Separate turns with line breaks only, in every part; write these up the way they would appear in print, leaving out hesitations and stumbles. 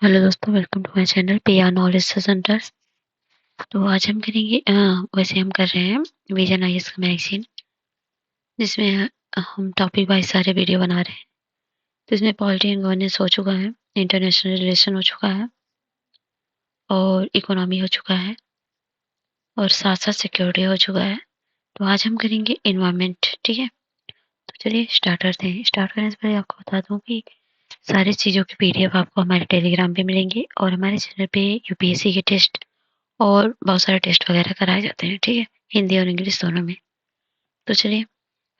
Hello दोस्तों, welcome to my channel PR knowledge centres. तो आज हम करेंगे वैसे हम कर रहे हैं विजन आईएएस का मैगजीन, जिसमें हम टॉपिक वाइज सारे वीडियो बना रहे हैं। तो इसमें पॉलिटी एंड गवर्नेंस हो चुका है, इंटरनेशनल रिलेशन हो चुका है और इकोनॉमी हो चुका है और साथ साथ सिक्योरिटी हो चुका है। तो आज हम करेंगे इन्वायरमेंट। ठीक है, तो चलिए स्टार्ट करते हैं। स्टार्ट करने से पहले आपको बता दूं कि सारी चीज़ों की पीडीएफ आपको हमारे टेलीग्राम पे मिलेंगे और हमारे चैनल पे यूपीएससी के टेस्ट और बहुत सारे टेस्ट वगैरह कराए जाते हैं। ठीक है, हिंदी और इंग्लिश दोनों में। तो चलिए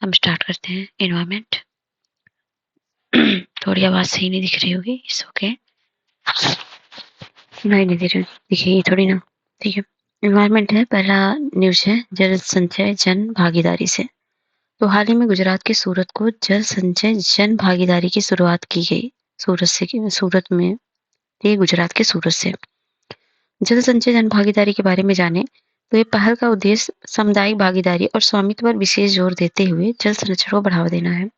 हम स्टार्ट करते हैं। इन्वायरमेंट थोड़ी आवाज़ सही नहीं दिख रही होगी, इट्स ओके। नहीं दिख रही, दिखेगी थोड़ी ना। ठीक है, इन्वायरमेंट है। पहला न्यूज है जल संचय जन भागीदारी से। तो हाल ही में गुजरात के सूरत को जल संचय जन भागीदारी की शुरुआत की गई। सूरत में, ये गुजरात के सूरत से। जल संचय जन भागीदारी के बारे में जाने तो ये पहल का उद्देश्य सामुदायिक भागीदारी और स्वामित्व पर विशेष जोर देते हुए जल संरक्षण को बढ़ावा देना है।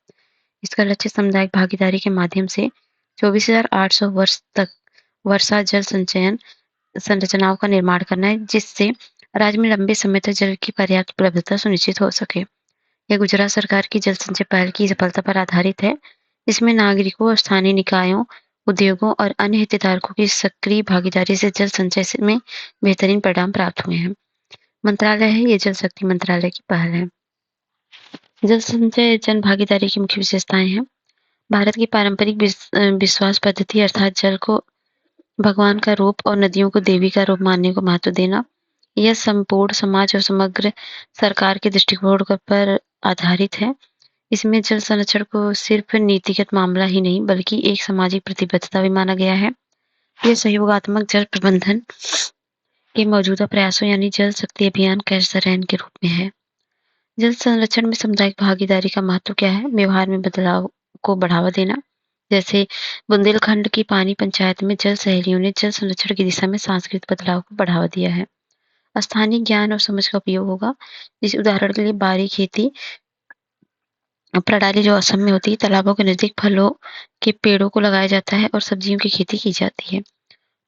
इसका लक्ष्य सामुदायिक भागीदारी के माध्यम से 24,800 वर्ष तक वर्षा जल संचयन संरचनाओं का निर्माण करना है, जिससे राज्य में लंबे समय तक जल की पर्याप्त उपलब्धता सुनिश्चित हो सके। यह गुजरात सरकार की जल संचय पहल की सफलता पर आधारित है, जिसमें नागरिकों, स्थानीय निकायों, उद्योगों और अन्य हितधारकों की सक्रिय भागीदारी से जल संचय में बेहतरीन परिणाम प्राप्त हुए हैं। मंत्रालय है, ये जल शक्ति मंत्रालय की पहल है। जल संचय जन भागीदारी की मुख्य विशेषताएं हैं। भारत की पारंपरिक विश्वास पद्धति अर्थात जल को भगवान का रूप और नदियों को देवी का रूप मानने को महत्व देना। यह संपूर्ण समाज और समग्र सरकार के दृष्टिकोण पर आधारित है। इसमें जल संरक्षण को सिर्फ नीतिगत मामला ही नहीं बल्कि एक सामाजिक प्रतिबद्धता भी माना गया है। यह सहयोगात्मक जल प्रबंधन के मौजूदा प्रयासों यानी जल शक्ति अभियान कैशरैन के रूप में है। जल संरक्षण में सामुदायिक भागीदारी का महत्व क्या है? व्यवहार में बदलाव को बढ़ावा देना, जैसे बुंदेलखंड की पानी पंचायत में जल सहेलियों ने जल संरक्षण की दिशा में सांस्कृतिक बदलाव को बढ़ावा दिया है। स्थानीय ज्ञान और समझ का उपयोग होगा। जिस उदाहरण के लिए बारी खेती प्रणाली जो असम में होती है, तालाबों के नजदीक फलों के पेड़ों को लगाया जाता है और सब्जियों की खेती की जाती है।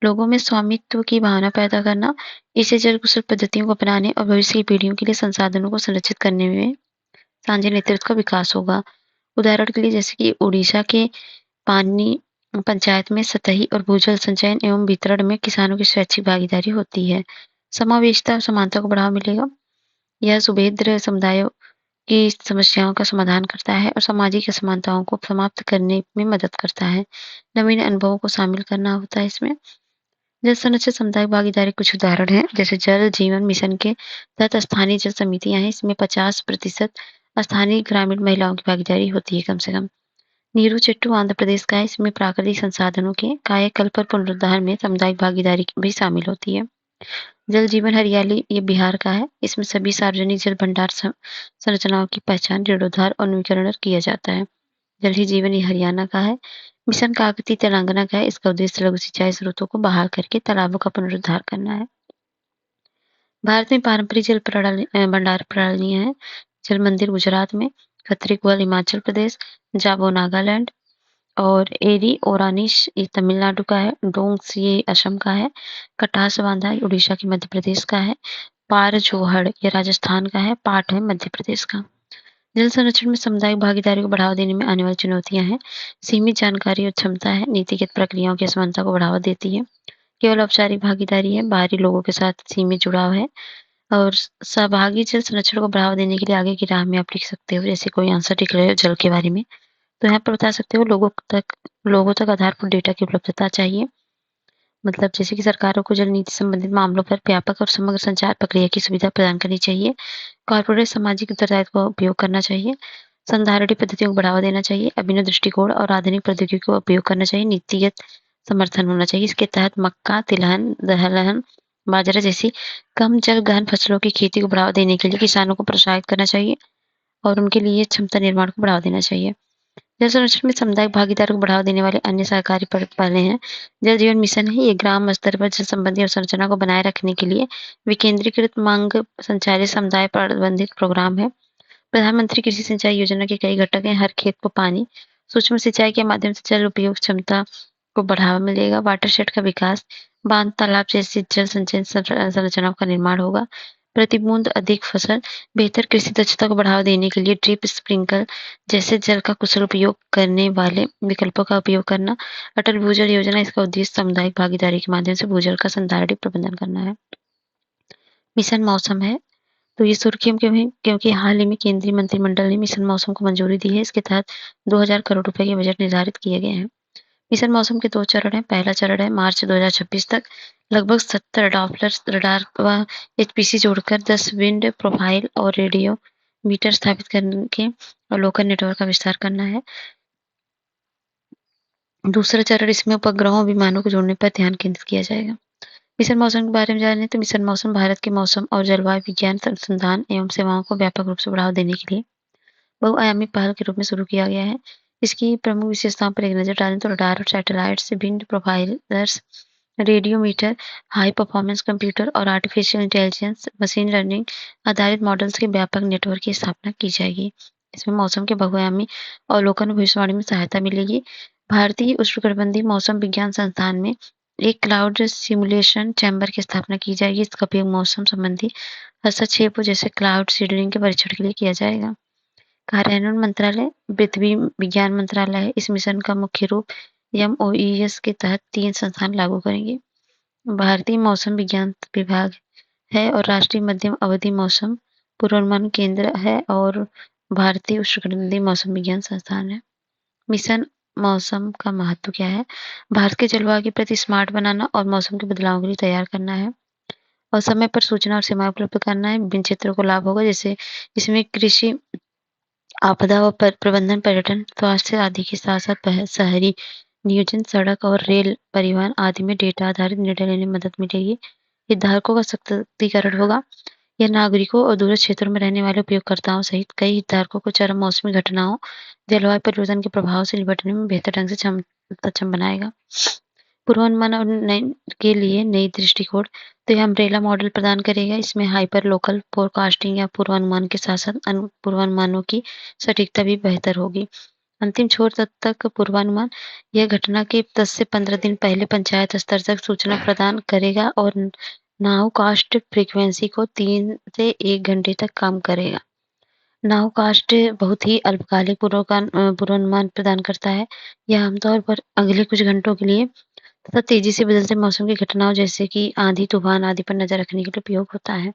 लोगों में स्वामित्व की भावना पैदा करना, इसे जल कुशल पद्धतियों को अपनाने और भविष्य की पीढ़ियों के लिए संसाधनों को संरक्षित करने में साझा नेतृत्व का विकास होगा। उदाहरण के लिए जैसे कि उड़ीसा के पानी पंचायत में सतही और भूजल संचयन एवं वितरण में किसानों की स्वैच्छिक भागीदारी होती है। समावेशिता और समानता को बढ़ावा मिलेगा। यह सुभेद्र समुदायों की समस्याओं का समाधान करता है और सामाजिक असमानताओं को समाप्त करने में मदद करता है। नवीन अनुभवों को शामिल करना होता है इसमें। जल संरक्षण सामुदायिक भागीदारी कुछ उदाहरण हैं, जैसे जल जीवन मिशन के तहत स्थानीय जल समितियां हैं। इसमें 50% स्थानीय ग्रामीण महिलाओं की भागीदारी होती है कम से कम। नीरू चिट्टू आंध्र प्रदेश का है। इसमें प्राकृतिक संसाधनों के कायाकल्प और पुनरुद्धार में सामुदायिक भागीदारी भी शामिल होती है। जल जीवन हरियाली ये बिहार का है। इसमें सभी सार्वजनिक जल भंडार संरचनाओं की पहचान, जीर्णोद्धार और नवीकरण किया जाता है। जल ही जीवन ये हरियाणा का है। मिशन काकती तेलंगाना का है। इसका उद्देश्य लघु सिंचाई स्रोतों को बहाल करके तालाबों का पुनरुद्धार करना है। भारत में पारंपरिक जल भंडार प्रणालियां हैं। जल मंदिर गुजरात में, खत्रीकुआल हिमाचल प्रदेश, जाबो नागालैंड और एरी ओरानिश ये तमिलनाडु का है। डोंग्स ये असम का है। कटास बांधा ये उड़ीसा के मध्य प्रदेश का है। पार जोहड़ ये राजस्थान का है। पाट है मध्य प्रदेश का। जल संरक्षण में सामुदायिक भागीदारी को बढ़ावा देने में आने वाली चुनौतियां हैं। सीमित जानकारी और क्षमता है। नीतिगत प्रक्रियाओं की असमानता को बढ़ावा देती है। केवल औपचारिक भागीदारी है। बाहरी लोगों के साथ सीमित जुड़ाव है। और सहभागी जल संरक्षण को बढ़ावा देने के लिए आगे की राह में आप लिख सकते हो, जैसे कोई आंसर लिख रहे हो जल के बारे में तो यहाँ पर बता सकते हो। लोगों तक आधारभूत डेटा की उपलब्धता चाहिए। मतलब जैसे कि सरकारों को जल नीति संबंधित मामलों पर व्यापक और समग्र संचार प्रक्रिया की सुविधा प्रदान करनी चाहिए। कॉर्पोरेट सामाजिक उत्तरदायित्व का उपयोग करना चाहिए। संधारणीय पद्धतियों को बढ़ावा देना चाहिए। अभिनव दृष्टिकोण और आधुनिक प्रौद्योगिकी का उपयोग करना चाहिए। नीतिगत समर्थन होना चाहिए। इसके तहत मक्का, तिलहन, दलहन, बाजरा जैसी कम जल गहन फसलों की खेती को बढ़ावा देने के लिए किसानों को प्रोत्साहित करना चाहिए और उनके लिए क्षमता निर्माण को बढ़ावा देना चाहिए। जल संरक्षण में सामुदायिक भागीदारी को बढ़ावा देने वाले अन्य सरकारी पहलें हैं। जल जीवन मिशन है। ये ग्राम स्तर पर जल संबंधी अवसंरचना को बनाए रखने के लिए विकेंद्रीकृत मांग संचालित समुदाय प्रबंधित प्रोग्राम है। प्रधानमंत्री कृषि सिंचाई योजना के कई घटक हैं। हर खेत को पानी, सूक्ष्म सिंचाई के माध्यम से जल उपयोग क्षमता को बढ़ावा मिलेगा। वाटरशेड का विकास, बांध, तालाब जैसी जल संचयन संरचनाओं का निर्माण होगा। प्रति बूंद अधिक फसल, बेहतर कृषि दक्षता को बढ़ावा देने के लिए ड्रिप स्प्रिंकल जैसे जल का कुशल उपयोग करने वाले विकल्पों का उपयोग करना। अटल भूजल योजना, इसका उद्देश्य सामुदायिक भागीदारी के माध्यम से भूजल का संधारणीय प्रबंधन करना है। मिशन मौसम है, तो ये सुर्खियों क्यों है? क्योंकि हाल ही में केंद्रीय मंत्रिमंडल ने मिशन मौसम को मंजूरी दी है। इसके तहत 2000 करोड़ रुपए के बजट निर्धारित किए गए हैं। मिशन मौसम के 2 चरण हैं। पहला चरण है मार्च 2026 तक लगभग 70 डॉपलर रडार व एचपीसी जोड़कर 10 विंड प्रोफाइल और रेडियो मीटर स्थापित करके अवलोकन नेटवर्क का विस्तार करना है। दूसरा चरण, इसमें उपग्रहों विमानों को जोड़ने पर ध्यान केंद्रित किया जाएगा। मिशन मौसम के बारे में जानें तो मिशन मौसम भारत के मौसम और जलवायु विज्ञान अनुसंधान एवं सेवाओं को व्यापक रूप से बढ़ावा देने के लिए बहुआयामी पहल के रूप में शुरू किया गया है। इसकी प्रमुख विशेषताओं पर एक नजर डालें तो रडार और सैटेलाइट से wind profilers, radio meter, high performance computer और आर्टिफिशियल इंटेलिजेंस मशीन लर्निंग आधारित मॉडल्स के व्यापक नेटवर्क की स्थापना की जाएगी। इसमें मौसम के बहुआयामी अवलोकन और भविष्यवाणी में सहायता मिलेगी। भारतीय उष्णकटिबंधीय मौसम विज्ञान संस्थान में एक क्लाउड सिमुलेशन चैम्बर की स्थापना की जाएगी। इसका उपयोग मौसम संबंधी हस्तक्षेपों जैसे क्लाउड सीडरिंग के परीक्षण के लिए किया जाएगा। कार्यान्वयन मंत्रालय पृथ्वी विज्ञान मंत्रालय है। इस मिशन का मुख्य रूप एमओईएस के तहत 3 संस्थान लागू करेंगे। भारतीय मौसम विज्ञान विभाग है और राष्ट्रीय मध्यम अवधि मौसम पूर्वानुमान केंद्र है और भारतीय उष्णकटिबंधीय मौसम विज्ञान संस्थान है। मिशन मौसम का महत्व क्या है? भारत के जलवायु के प्रति स्मार्ट बनाना और मौसम के बदलावों के लिए तैयार करना है और समय पर सूचना और सेवाएं उपलब्ध करना है। विभिन्न क्षेत्रों को लाभ होगा, जैसे इसमें कृषि, आपदा व प्रबंधन, पर्यटन, स्वास्थ्य आदि के साथ साथ शहरी नियोजन, सड़क और रेल परिवहन आदि में डेटा आधारित निर्णय लेने में मदद मिलेगी। हितधारकों का सशक्तिकरण होगा। यह नागरिकों और दूरस्थ क्षेत्रों में रहने वाले उपयोगकर्ताओं सहित कई हितधारकों को चरम मौसमी घटनाओं, जलवायु परिवर्तन के प्रभाव से निपटने में बेहतर ढंग से सक्षम बनाएगा। पूर्वानुमान और के लिए नई दृष्टिकोण, तो यह अम्ब्रेला मॉडल प्रदान करेगा। इसमें हाइपर लोकल फोरकास्टिंग या पूर्वानुमान के साथ साथ पूर्वानुमानों की सटीकता भी बेहतर होगी। अंतिम छोर तक पूर्वानुमान, यह घटना के 10 से 15 दिन पहले पंचायत स्तर तक सूचना प्रदान करेगा और नाउकास्ट फ्रीक्वेंसी को 3 से 1 घंटे तक कम करेगा। नाउकास्ट बहुत ही अल्पकालिक पूर्वानुमान प्रदान करता है। यह आमतौर पर अगले कुछ घंटों के लिए तथा तेजी से बदलते मौसम की घटनाओं जैसे कि आंधी, तूफान आदि पर नजर रखने के लिए उपयोग होता है।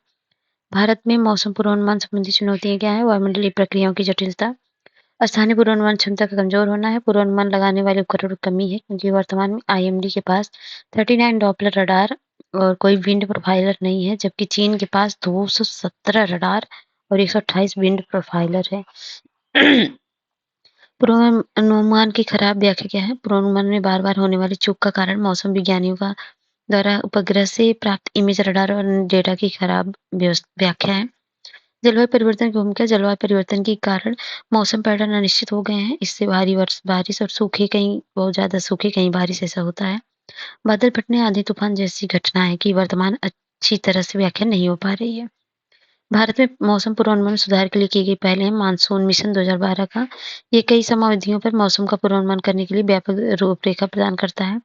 भारत में मौसम पूर्वानुमान संबंधी चुनौतियां क्या है? वायुमंडलीय प्रक्रियाओं की जटिलता, स्थानीय पूर्वानुमान क्षमता का कमजोर होना है, पूर्वानुमान लगाने वाले उपकरणों की कमी है क्योंकि वर्तमान में आईएमडी के पास 39 डॉपलर रडार और कोई विंड प्रोफाइलर नहीं है, जबकि चीन के पास 217 रडार और 128 विंड प्रोफाइलर है। पूर्वानुमान की खराब व्याख्या क्या है? पूर्वानुमान में बार बार होने वाली चूक का कारण मौसम विज्ञानियों का द्वारा उपग्रह से प्राप्त इमेज, रडार और डेटा की खराब व्याख्या है। जलवायु परिवर्तन की भूमिका, जलवायु परिवर्तन के कारण मौसम पैटर्न अनिश्चित हो गए हैं। इससे भारी बारिश और सूखे, कहीं बहुत ज्यादा सूखे, कहीं बारिश ऐसा होता है। बादल फटने, आंधी तूफान जैसी घटनाएं की वर्तमान अच्छी तरह से व्याख्या नहीं हो पा रही है। भारत में मौसम पूर्वानुमान सुधार के लिए की गई पहल है मानसून मिशन 2012 का। ये कई समयावधियों पर मौसम का पूर्वानुमान करने के लिए व्यापक रूपरेखा प्रदान करता है।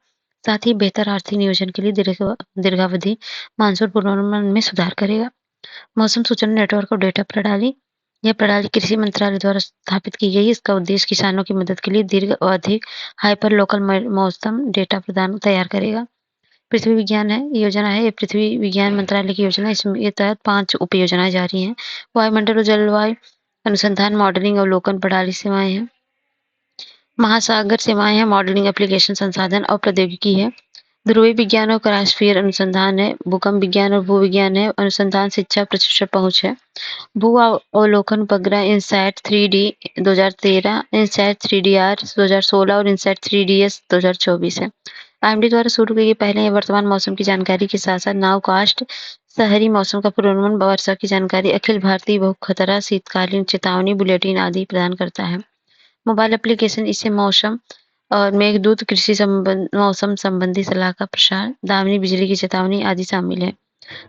साथ ही बेहतर आर्थिक नियोजन के लिए दीर्घावधि मानसून पूर्वानुमान में सुधार करेगा। मौसम सूचना नेटवर्क और डेटा प्रणाली, यह प्रणाली कृषि मंत्रालय द्वारा स्थापित की गई है। इसका उद्देश्य किसानों की मदद के लिए दीर्घ अवधि हाइपर लोकल मौसम डेटा प्रदान तैयार करेगा। पृथ्वी विज्ञान योजना है, ये पृथ्वी विज्ञान मंत्रालय की योजना है। इसके तहत 5 उप योजनाएं जारी हैं। वायुमंडल और जलवायु अनुसंधान, मॉडलिंग, अवलोकन प्रणाली सेवाएं हैं। महासागर सेवाएं हैं, मॉडलिंग, एप्लीकेशन, संसाधन और प्रौद्योगिकी है। ध्रुवीय विज्ञान और क्रायोस्फीयर अनुसंधान है। भूकंप विज्ञान और भू विज्ञान है। अनुसंधान, शिक्षा, प्रशिक्षण, पहुंच है। भू अवलोकन उपग्रह इनसैट 3D 2013, इनसैट 3DR 2016 और इनसैट 3DS 2024 है। आईएमडी द्वारा शुरू की गई पहले वर्तमान मौसम की जानकारी के साथ साथ नाउकास्ट शहरी मौसम का पूर्वानुमान, वर्षा की जानकारी, अखिल भारतीय बहु खतरा शीतकालीन चेतावनी बुलेटिन आदि प्रदान करता है। मोबाइल एप्लीकेशन, इससे मौसम और मेघदूत, कृषि मौसम संबंधी सलाह का प्रसार, दामिनी बिजली की चेतावनी आदि शामिल है।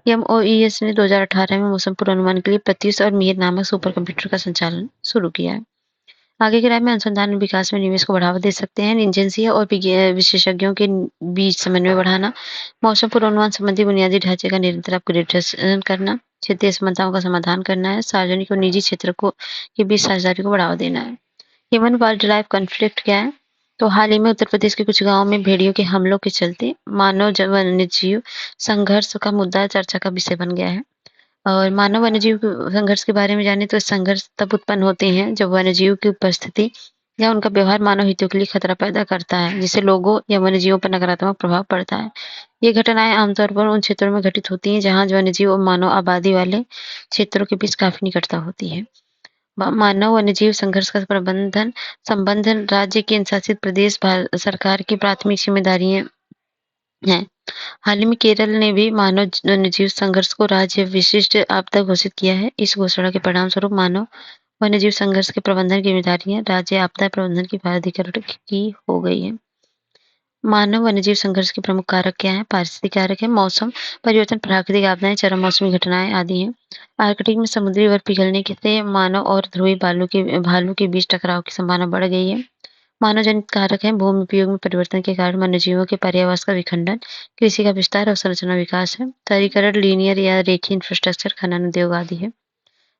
एमओईएस ने 2018 में मौसम पूर्वानुमान के लिए प्रत्युष और मिहिर नामक सुपर कंप्यूटर का संचालन शुरू किया है। आगे की राय में अनुसंधान और विकास में निवेश को बढ़ावा दे सकते हैं। एजेंसी और विशेषज्ञों के बीच समन्वय बढ़ाना, मौसम पूर्वानुमान संबंधी बुनियादी ढांचे का निरंतर अपग्रेडेशन करना, क्षेत्रीय समस्याओं का समाधान करना है, सार्वजनिक और निजी क्षेत्र को के बीच साझेदारी को बढ़ावा देना है। ह्यूमन वाइल्ड लाइफ कॉन्फ्लिक्ट क्या है? तो हाल ही में उत्तर प्रदेश के कुछ गांवों में भेड़ियों के हमलों के चलते मानव वन्य जीव संघर्ष का मुद्दा चर्चा का विषय बन गया है। और मानव वन्यजीव संघर्ष के बारे में जाने तो संघर्ष तब उत्पन्न होते हैं जब वन्यजीव की उपस्थिति या उनका व्यवहार मानव हितों के लिए खतरा पैदा करता है, जिससे लोगों या वन्यजीवों पर नकारात्मक प्रभाव पड़ता है। ये घटनाएं आमतौर पर उन क्षेत्रों में घटित होती हैं जहां वन्यजीव और मानव आबादी वाले क्षेत्रों के बीच काफी निकटता होती है। मानव वन्यजीव संघर्ष का प्रबंधन संबंध राज्य केंद्र शासित प्रदेश सरकार की प्राथमिक जिम्मेदारियां हैं। हाल ही में केरल ने भी मानव वन्यजीव संघर्ष को राज्य विशिष्ट आपदा घोषित किया है। इस घोषणा के परिणाम स्वरूप मानव वन्यजीव संघर्ष के प्रबंधन की जिम्मेदारियां राज्य आपदा प्रबंधन की प्राधिकरण की हो गई है। मानव वन्यजीव संघर्ष के प्रमुख कारक क्या हैं? पारिस्थितिक कारक है, मौसम परिवर्तन, प्राकृतिक आपदाएं, चरम मौसमी घटनाएं आदि हैं। आर्कटिक में समुद्री बर्फ पिघलने से मानव और ध्रुवीय भालू के बीच टकराव की संभावना बढ़ गई है। मानव जनित कारक है, भूमि उपयोग में परिवर्तन के कारण वन्यजीवों के पर्यावास का विखंडन, कृषि का विस्तार और संरचना विकास है। शहरीकरण, लीनियर या रेखीय इंफ्रास्ट्रक्चर, खनन उद्योग आदि है।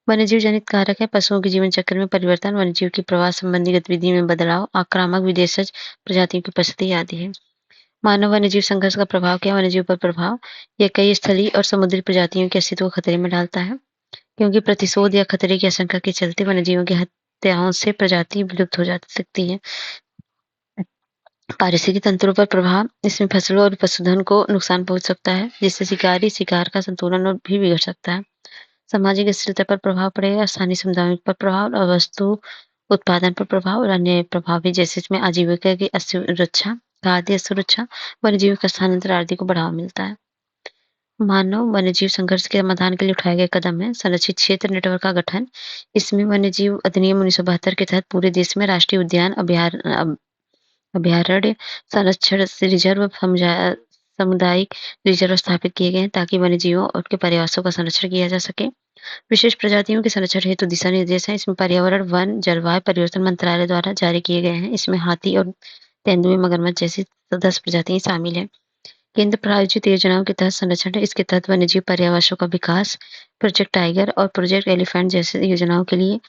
वन्यजीव जनित कारक है, पशुओं के जीवन चक्र में परिवर्तन, वन्यजीव की प्रवास संबंधी गतिविधि में बदलाव, आक्रामक विदेशज प्रजातियों की उपस्थिति आदि है। मानव वन्यजीव संघर्ष का प्रभाव क्या? वन्यजीव पर प्रभाव यह कई स्थलीय और समुद्री प्रजातियों के अस्तित्व को खतरे में डालता है, क्योंकि प्रतिशोध या खतरे की आशंका के चलते वन्यजीवों की हत्याओं से प्रजाति विलुप्त हो जा सकती है। पारिस्थितिक तंत्रों पर प्रभाव, इसमें फसलों और पशुधन को नुकसान पहुंच सकता है, जिससे शिकार का संतुलन और भी बिगड़ सकता है। सामाजिक स्थिरता पर प्रभाव पड़ेगा, स्थानीय समुदायों पर प्रभाव और वस्तु उत्पादन पर प्रभाव और अन्य प्रभाव भी, जैसे इसमें आजीविका की सुरक्षा, खाद्य सुरक्षा, वन्यजीव का स्थानांतर आदि को बढ़ावा मिलता है। मानव वन्यजीव संघर्ष के समाधान के लिए उठाए गए कदम है संरक्षित क्षेत्र नेटवर्क का गठन। इसमें वन्यजीव अधिनियम 1972 के तहत पूरे देश में राष्ट्रीय उद्यान अभयारण्य संरक्षण से रिजर्व सामुदायिक रिजर्व स्थापित किए गए हैं, ताकि वन्यजीवों और उनके पर्यावासों का संरक्षण किया जा सके। विशेष प्रजातियों के संरक्षण हेतु दिशा निर्देश हैं। इसमें पर्यावरण, वन, जलवायु परिवर्तन मंत्रालय द्वारा जारी किए गए हैं। इसमें हाथी और तेंदुए, मगरमच्छ जैसी 10 प्रजातियां शामिल हैं। केंद्र प्रायोजित योजनाओं के तहत संरक्षण है। इसके तहत वन्यजीव पर्यावासों का विकास, प्रोजेक्ट टाइगर और प्रोजेक्ट एलिफेंट जैसे योजनाओं के लिए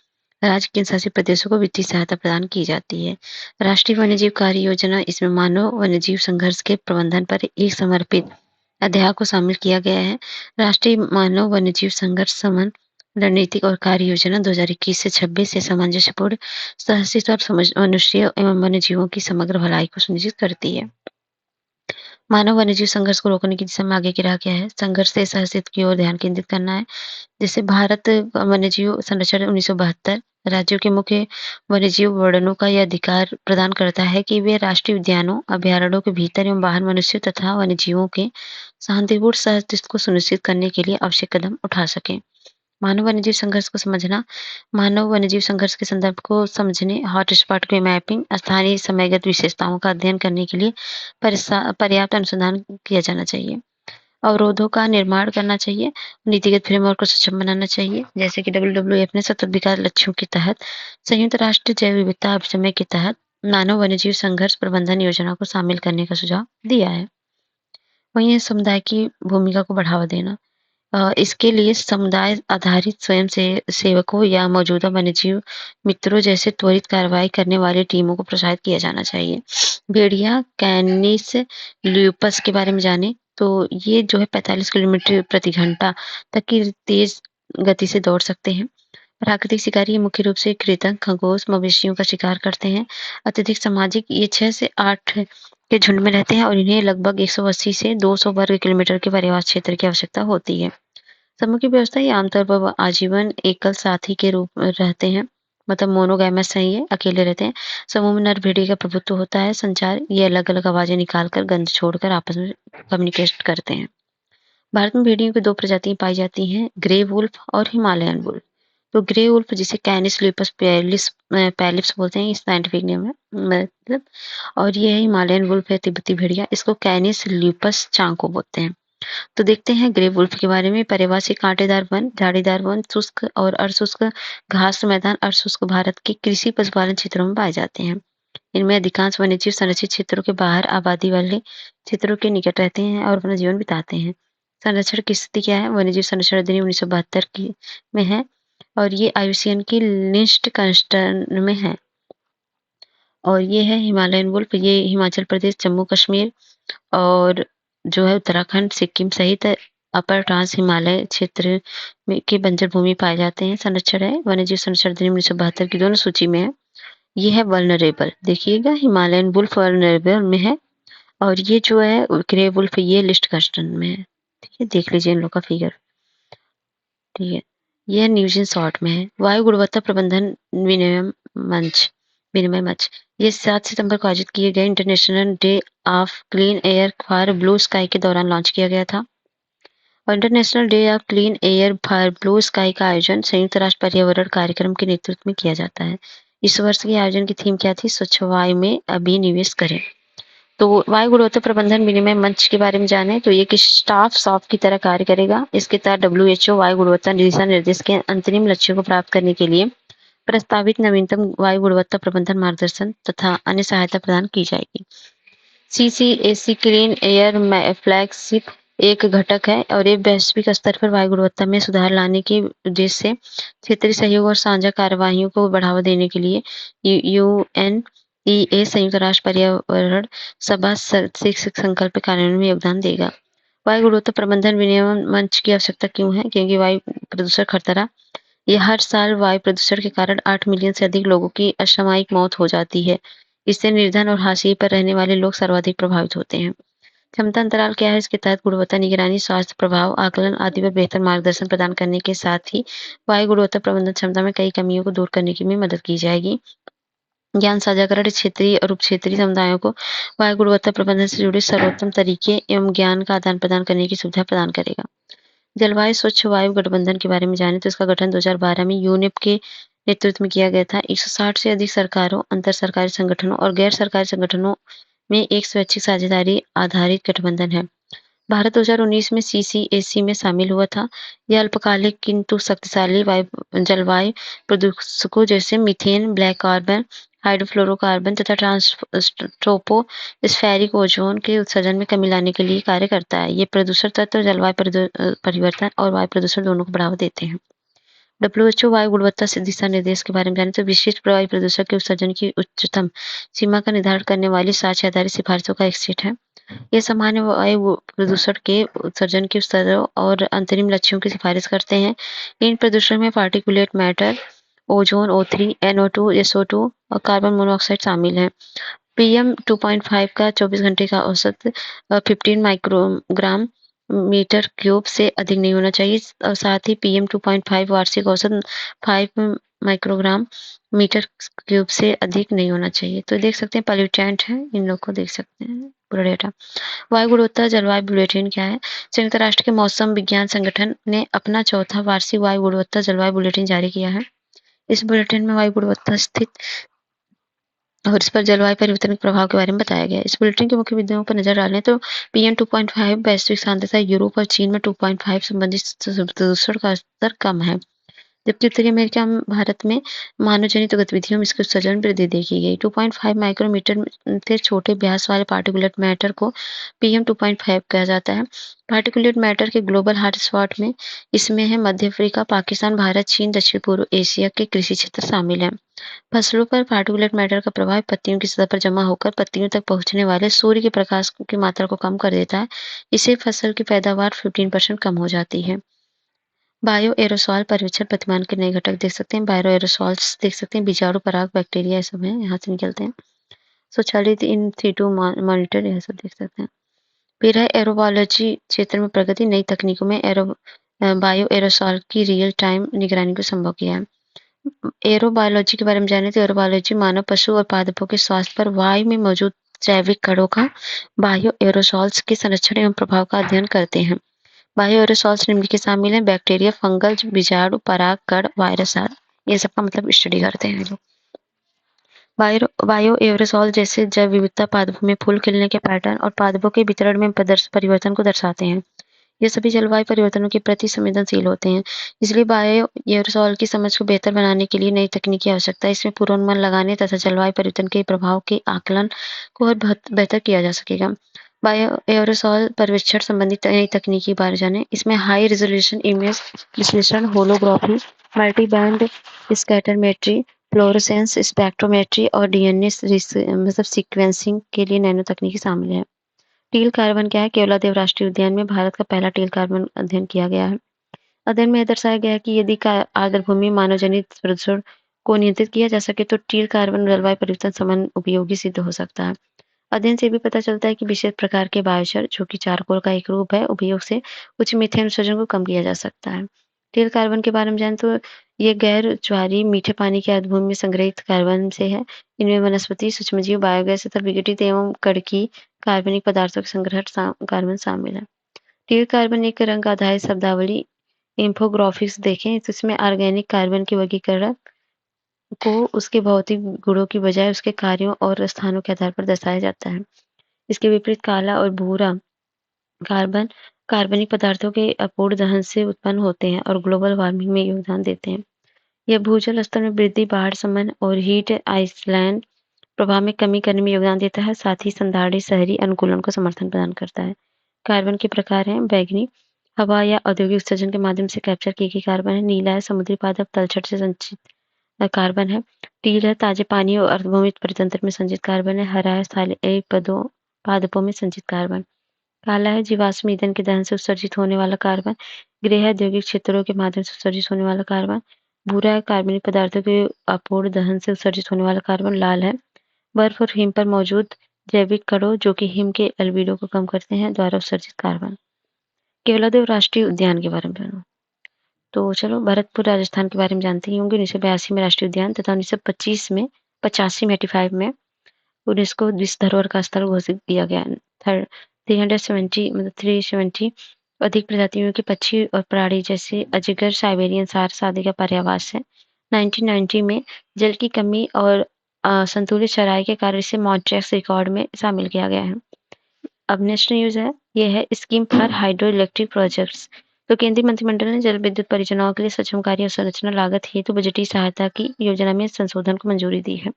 राज्य केंद्र शासित प्रदेशों को वित्तीय सहायता प्रदान की जाती है। राष्ट्रीय वन्यजीव कार्य योजना, इसमें मानव वन्यजीव संघर्ष के प्रबंधन पर एक समर्पित अध्याय को शामिल किया गया है। राष्ट्रीय मानव वन्यजीव संघर्ष समन्वय रणनीतिक और कार्य योजना 2021 से 26 से सामंजस्यपूर्ण, सहर्षित और मनुष्य एवं वन्यजीवों की समग्र भलाई को सुनिश्चित करती है। मानव वन्यजीव संघर्ष को रोकने की दिशा में आगे की राह क्या है? संघर्ष से सहर्षित की ओर ध्यान केंद्रित करना है। जैसे भारत वन्यजीव संरक्षण 1972 राज्यों के मुख्य वन्यजीव वर्णनों का यह अधिकार प्रदान करता है कि वे राष्ट्रीय उद्यानों, अभयारण्यों के भीतर एवं बाहर मनुष्यों तथा वन्यजीवों के शांतिपूर्ण सहअस्तित्व को सुनिश्चित करने के लिए आवश्यक कदम उठा सकें। मानव वन्यजीव संघर्ष को समझना, मानव वन्यजीव संघर्ष के संदर्भ को समझने, हॉटस्पॉट की मैपिंग, स्थानीय समयगत विशेषताओं का अध्ययन करने के लिए पर्याप्त अनुसंधान किया जाना चाहिए। अवरोधों का निर्माण करना चाहिए, नीतिगत फ्रेमवर्क को सक्षम बनाना चाहिए, जैसे कि WWF ने सतत विकास लक्ष्यों के तहत संयुक्त राष्ट्र जैव विविधता समय के तहत मानव वन्यजीव संघर्ष प्रबंधन योजना को शामिल करने का सुझाव दिया है। वहीं समुदाय की भूमिका को बढ़ावा देना, इसके लिए समुदाय आधारित स्वयं से सेवकों या मौजूदा वन्यजीव मित्रों जैसे त्वरित कार्रवाई करने वाली टीमों को प्रोत्साहित किया जाना चाहिए। भेड़िया कैनिस ल्यूपस के बारे में जाने तो ये जो है 45 किलोमीटर प्रति घंटा तक की तेज गति से दौड़ सकते हैं। प्राकृतिक शिकारी मुख्य रूप से कृंतक, खरगोश, मवेशियों का शिकार करते हैं। अत्यधिक सामाजिक, ये 6 से 8 के झुंड में रहते हैं और इन्हें लगभग 180 से 200 वर्ग किलोमीटर के पर्यावरण क्षेत्र की आवश्यकता होती है। समूह की व्यवस्था ये आमतौर पर आजीवन एकल साथी के रूप में रहते हैं, मतलब मोनोगैमस है, ये अकेले रहते हैं। समूह में नर भेड़िए का प्रभुत्व होता है। संचार, ये अलग अलग आवाजें निकालकर गंध छोड़कर आपस में कम्युनिकेट करते हैं। भारत में भेड़ियों की 2 प्रजातियां पाई जाती हैं, ग्रे वुल्फ और हिमालयन वुल्फ। तो ग्रे वुल्फ जिसे कैनिस ल्यूपस पैलिप्स बोलते हैं, साइंटिफिक नेम है मतलब, और ये है हिमालयन वुल्फ है तिब्बती भेड़िया, इसको कैनिस ल्यूपस चांको बोलते हैं। तो देखते हैं ग्रे वुल्फ के बारे में। पर्यायवासी कांटेदार वन, झाड़ीदार वन, शुष्क और अर्धशुष्क घास मैदान अर्धशुष्क भारत के कृषि पशुपालन क्षेत्रों में पाए जाते हैं। इनमें अधिकांश वन्यजीव संरक्षित क्षेत्रों के बाहर आबादी वाले क्षेत्रों के निकट रहते हैं और अपना जीवन बिताते हैं। संरक्षण की स्थिति क्या है? वन्यजीव संरक्षण अधिनियम 1972 की में है और ये IUCN की लिस्ट कंस्टन में है। और ये है हिमालयन वुल्फ, ये हिमाचल प्रदेश, जम्मू कश्मीर और जो है उत्तराखंड, सिक्किम सहित अपर ट्रांस हिमालय क्षेत्र में के बंजर भूमि पाए जाते हैं। संरक्षण है वन्यजीव संरक्षण अधिनियम 1972 की दोनों सूची में है। ये है वल्नरेबल, देखिएगा हिमालयन वुल्फ वल्नरेबल में है और ये जो है ग्रे वुल्फ ये लिस्ट कर्स्टन में है। ठीक है, देख लीजिए इन लोग का फिगर। ठीक है, यह न्यूज इन शॉर्ट में है। वायु गुणवत्ता प्रबंधन विनिमय मंच ये 7 सितंबर को आयोजित किए गए international day of clean air for blue sky के दौरान लॉन्च किया गया था। और international day of clean air for blue sky का आयोजन संयुक्त राष्ट्र पर्यावरण कार्यक्रम के नेतृत्व में किया जाता है। इस वर्ष के आयोजन की थीम क्या थी? स्वच्छ वायु में अभिनिवेश करें। तो वायु गुणवत्ता प्रबंधन विनिमय मंच के बारे में जाने तो ये एक स्टाफ सॉफ्ट की तरह कार्य करेगा। इसके तहत WHO वायु गुणवत्ता दिशा निर्देश के अंतरिम लक्ष्यों को प्राप्त करने के लिए प्रस्तावित नवीनतम वायु गुणवत्ता प्रबंधन मार्गदर्शन तथा अन्य सहायता प्रदान की जाएगी। CCAC क्लीन एयर फ्लैगशिप एक घटक है और ये वैश्विक स्तर पर वायु गुणवत्ता में सुधार लाने के उद्देश्य से क्षेत्रीय सहयोग और साझा कार्यवाहियों को बढ़ावा देने के लिए UNEA संयुक्त राष्ट्र पर्यावरण सभा शीर्षक संकल्प कार्यान्वयन में योगदान देगा। वायु गुणवत्ता प्रबंधन विनियमन मंच की आवश्यकता क्यों है? क्योंकि वायु प्रदूषण खतरा ये हर साल वायु प्रदूषण के कारण 8 मिलियन से अधिक लोगों की असामयिक मौत हो जाती है। इससे निर्धन और हाशिए पर रहने वाले लोग सर्वाधिक प्रभावित होते हैं। क्षमता अंतराल क्या है? इसके तहत गुणवत्ता निगरानी, स्वास्थ्य प्रभाव आकलन आदि पर बेहतर मार्गदर्शन प्रदान करने के साथ ही वायु गुणवत्ता प्रबंधन क्षमता में कई कमियों को दूर करने की भी मदद की जाएगी। ज्ञान साझाकरण क्षेत्रीय और उप क्षेत्रीय समुदायों को वायु गुणवत्ता प्रबंधन से जुड़े सर्वोत्तम तरीके एवं ज्ञान का आदान प्रदान करने की सुविधा प्रदान करेगा। जलवायु स्वच्छ वायु गठबंधन के बारे में जाने तो इसका गठन 2012 में यूनेप के नेतृत्व में किया गया था। 160 से अधिक सरकारों, अंतर सरकारी संगठनों और गैर सरकारी संगठनों में एक स्वैच्छिक साझेदारी आधारित गठबंधन है। भारत 2019 में CCAC में शामिल हुआ था। यह अल्पकालिक किंतु शक्तिशाली जलवायु प्रदूषकों जैसे मीथेन, ब्लैक कार्बन, हाइड्रोफ्लोरोकार्बन तथा ट्रोपोस्फेरिक ओजोन के उत्सर्जन में कमी लाने के लिए कार्य करता है। ये प्रदूषण तत्व जलवायु परिवर्तन और वायु प्रदूषण दोनों को बढ़ावा देते हैं। WHO वायु गुणवत्ता से दिशा निर्देश के बारे में जाने तो विशिष्ट वायु प्रदूषक के उत्सर्जन की उच्चतम सीमा का निर्धारण करने वाली साक्ष्य आधारित सिफारिशों का एक सेट है। ये सामान्य वायु प्रदूषण के उत्सर्जन के स्तरों और अंतरिम लक्ष्यों की सिफारिश करते हैं। इन प्रदूषण में particulate matter, ozone, O3, NO2, SO2 और कार्बन मोनोऑक्साइड शामिल हैं। PM 2.5 का 24 घंटे का औसत 15 माइक्रोग्राम मीटर क्यूब से अधिक नहीं होना चाहिए और साथ ही PM 2.5 वार्षिक औसत 5 माइक्रोग्राम मीटर क्यूब से अधिक नहीं होना चाहिए। तो देख सकते हैं पॉल्यूटेंट है, इन लोग को देख सकते हैं पूरा डेटा। वायु गुणवत्ता जलवायु बुलेटिन क्या है? संयुक्त राष्ट्र के मौसम विज्ञान संगठन ने अपना चौथा वार्षिक वायु गुणवत्ता जलवायु बुलेटिन जारी किया है। इस बुलेटिन में वायु गुणवत्ता स्थित और इस पर जलवायु परिवर्तन के प्रभाव के बारे में बताया गया है। इस बुलेटिन के मुख्य बिंदुओं पर नजर डालें तो PM 2.5 वैश्विक सांद्रता यूरोप और चीन में 2.5 संबंधित प्रदूषण का स्तर कम है, जबकि उत्तरी अमेरिका में भारत में मानव जनित गतिविधियों में इसके उत्सर्जन में वृद्धि देखी गई। 2.5 माइक्रोमीटर से छोटे व्यास वाले पार्टिकुलेट मैटर को PM 2.5 कहा जाता है। पार्टिकुलेट मैटर के ग्लोबल हॉटस्पॉट में इसमें है मध्य अफ्रीका, पाकिस्तान, भारत, चीन, दक्षिण पूर्व एशिया के कृषि क्षेत्र शामिल हैं। फसलों पर पार्टिकुलेट मैटर का प्रभाव पत्तियों की सतह पर जमा होकर पत्तियों तक पहुंचने वाले सूर्य के प्रकाश की मात्रा को कम कर देता है। इससे फसल की पैदावार 15% कम हो जाती है। बायो एरोसॉल पर्यवेक्षण प्रतिमान के नए घटक देख सकते हैं। बायो एरोसॉल्स देख सकते हैं, बीजाणु, पराग, बैक्टीरिया, ये सब है, यहाँ से निकलते हैं। स्वचालित इन सीटू मॉनिटर, यह सब देख सकते हैं। फिर है एरोबायोलॉजी क्षेत्र में प्रगति, नई तकनीकों में बायो एरोसॉल की रियल टाइम निगरानी को संभव किया है। एरोबायोलॉजी के बारे में जाने तो एरोबायोलॉजी मानव, पशु और पादपों के स्वास्थ्य पर वायु में मौजूद जैविक कणों का बायो एरोसॉल्स के संरक्षण एवं प्रभाव का अध्ययन करते हैं। बायो एरोसॉल्स निम्न के शामिल हैं: बैक्टीरिया, फंगल, बीजाणु, पराग कण, वायरस आदि। ये सबका मतलब स्टडी करते हैं लोग। बायो एरोसॉल जैसे जैव विविधता, पादपों में फूल खिलने के पैटर्न और पादपों के वितरण में परिवर्तन को दर्शाते हैं। ये सभी जलवायु परिवर्तनों के प्रति संवेदनशील होते हैं। इसलिए बायो एयरोसॉल की समझ को बेहतर बनाने के लिए नई तकनीक की आवश्यकता है। इसमें पूर्वानुमान लगाने तथा जलवायु परिवर्तन के प्रभाव के आकलन को और बेहतर किया जा सकेगा। बायो एयरोसॉल सर्वेक्षण संबंधी नई तकनीक के बारे जानें। इसमें हाई रेजोल्यूशन इमेज विश्लेषण, holography, multi band scatterometry, fluorescence spectrometry और डीएनए मतलब सीक्वेंसिंग के लिए नैनो तकनीकी शामिल है। टील कार्बन क्या है? केवलादेव राष्ट्रीय उद्यान में भारत का पहला टील कार्बन अध्ययन किया गया है। अध्ययन में यह दर्शाया गया है कि यदि आर्द्रभूमि मानव जनित प्रदूषण को नियंत्रित किया जा सके तो टील कार्बन जलवायु परिवर्तन समान उपयोगी सिद्ध हो सकता है। अध्ययन से भी पता चलता है कि विशेष प्रकार के बायोचार, जो कि चारकोल का एक रूप है, उपयोग से उच्च मीथेन उत्सर्जन को कम किया जा सकता है। टील कार्बन के बारे में जानें तो ये गैर ज्वारीय मीठे पानी के आर्द्रभूमि में संग्रहित कार्बन से है। इनमें वनस्पति, सूक्ष्मजीव, बायोगैस तथा विघटित एवं कणकीय कार्बनिक पदार्थों के संग्रहण कार्बन शामिल है। टील कार्बन एक रंग आधारित शब्दावली इंफोग्राफिक्स देखें तो इसमें ऑर्गेनिक कार्बन के वर्गीकरण को उसके भौतिक गुणों की बजाय उसके कार्यों और स्थानों के आधार पर दर्शाया जाता है। इसके विपरीत काला और भूरा कार्बन कार्बनिक पदार्थों के अपूर्ण दहन से उत्पन्न होते हैं और ग्लोबल वार्मिंग में योगदान देते हैं। यह भूजल स्तर में वृद्धि, बाढ़ शमन और हीट आइसलैंड प्रभाव में कमी करने में योगदान देता है। साथ ही संधारणीय शहरी अनुकूलन को समर्थन प्रदान करता है। कार्बन के प्रकार हैं बैगनी, हवा या औद्योगिक उत्सर्जन के माध्यम से कैप्चर की गई कार्बन है। नीला है समुद्री पादप तलछट से संचित कार्बन है। टील है ताजे पानी और अर्धभूमि परितंत्र में संचित कार्बन है। हरा है स्थायी पादपों में संचित कार्बन। काला है जीवाश्म ईंधन के दहन से उत्सर्जित होने वाला कार्बन। ग्रे है औद्योगिक क्षेत्रों के माध्यम से उत्सर्जित होने वाला कार्बन। भूरा है कार्बनिक पदार्थों के अपूर्ण दहन से उत्सर्जित होने वाला कार्बन। लाल है बर्फ और हिम पर मौजूद जैविक कणों, जो कि हिम के एल्बिडो को कम करते हैं, द्वारा उत्सर्जित कार्बन। केवलादेव राष्ट्रीय उद्यान के बारे में जानो। तो चलो भरतपुर राजस्थान के बारे में जानते ही होंगे। 1982 में राष्ट्रीय उद्यान तथा 1925 में 85 में यूनेस्को विश्व धरोहर का स्थल घोषित किया गया। 370 मतलब 370 अधिक प्रजातियों के पक्षी और प्राणी जैसे अजगर, साइबेरियन सारस आदि का पर्यावास है। 1990 में जल की कमी और संतुलित चराई के कारण इसे मॉन्ट्रियस रिकॉर्ड में शामिल किया गया है। अब नेक्स्ट न्यूज है, ये है scheme for hydro electric projects. तो केंद्रीय मंत्रिमंडल ने जल विद्युत परियोजनाओं के लिए सक्षम कार्य अवसंरचना लागत हेतु बजटीय सहायता की योजना में संशोधन को मंजूरी दी है।